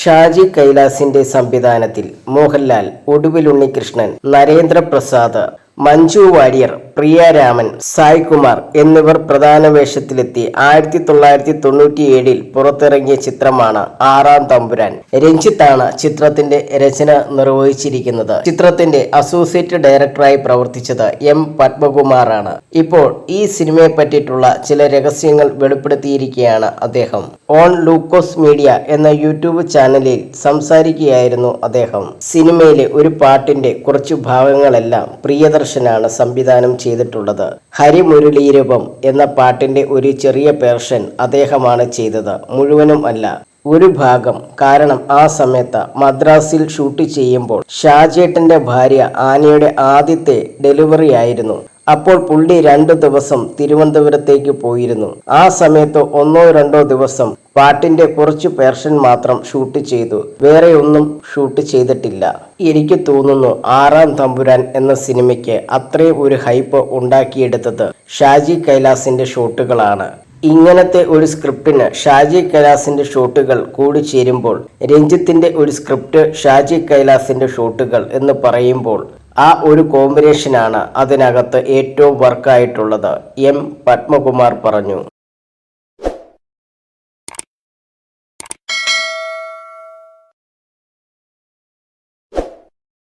ഷാജി കൈലാസിന്റെ സംവിധാനത്തിൽ മോഹൻലാൽ, ഒടുവിൽ ഉണ്ണികൃഷ്ണൻ, നരേന്ദ്രപ്രസാദ്, മഞ്ജു വാര്യർ, പ്രിയ രാമൻ, സായ് കുമാർ എന്നിവർ പ്രധാന വേഷത്തിലെത്തി 1997 പുറത്തിറങ്ങിയ ചിത്രമാണ് ആറാം തമ്പുരാൻ. രഞ്ജിത്താണ് ചിത്രത്തിന്റെ രചന നിർവഹിച്ചിരിക്കുന്നത്. ചിത്രത്തിന്റെ അസോസിയേറ്റ് ഡയറക്ടറായി പ്രവർത്തിച്ചത് എം പത്മകുമാറാണ്. ഇപ്പോൾ ഈ സിനിമയെ പറ്റിയിട്ടുള്ള ചില രഹസ്യങ്ങൾ വെളിപ്പെടുത്തിയിരിക്കുകയാണ് അദ്ദേഹം. ഓൺ ലൂക്കോസ് മീഡിയ എന്ന യൂട്യൂബ് ചാനലിൽ സംസാരിക്കുകയായിരുന്നു അദ്ദേഹം. സിനിമയിലെ ഒരു പാട്ടിന്റെ കുറച്ചു ഭാഗങ്ങളെല്ലാം പ്രിയദർശനാണ് സംവിധാനം ചെയ്തിട്ടുള്ളത്. ഹരിമുരളീരവം എന്ന പാട്ടിന്റെ ഒരു ചെറിയ പേർഷൻ അദ്ദേഹമാണ് ചെയ്തത്, മുഴുവനും അല്ല, ഒരു ഭാഗം. കാരണം ആ സമയത്ത് മദ്രാസിൽ ഷൂട്ട് ചെയ്യുമ്പോൾ ഷാജേട്ടന്റെ ഭാര്യ ആനയുടെ ആദ്യത്തെ ഡെലിവറി ആയിരുന്നു. അപ്പോൾ പുള്ളി 2 ദിവസം തിരുവനന്തപുരത്തേക്ക് പോയിരുന്നു. ആ സമയത്ത് 1-2 ദിവസം പാട്ടിന്റെ കുറച്ച് പേർഷൻ മാത്രം ഷൂട്ട് ചെയ്തു, വേറെ ഒന്നും ഷൂട്ട് ചെയ്തിട്ടില്ല. എനിക്ക് തോന്നുന്നു ആറാം തമ്പുരാൻ എന്ന സിനിമയ്ക്ക് അത്രയും ഒരു ഹൈപ്പ് ഉണ്ടാക്കിയെടുത്തത് ഷാജി കൈലാസിന്റെ ഷോട്ടുകളാണ്. ഇങ്ങനത്തെ ഒരു സ്ക്രിപ്റ്റിന് ഷാജി കൈലാസിന്റെ ഷോട്ടുകൾ കൂടി ചേരുമ്പോൾ, രഞ്ജിത്തിന്റെ ഒരു സ്ക്രിപ്റ്റ് ഷാജി കൈലാസിന്റെ ഷോട്ടുകൾ എന്ന് പറയുമ്പോൾ ആ ഒരു കോമ്പിനേഷനാണ് അതിനകത്ത് ഏറ്റവും വർക്കായിട്ടുള്ളത്, എം പത്മകുമാർ പറഞ്ഞു.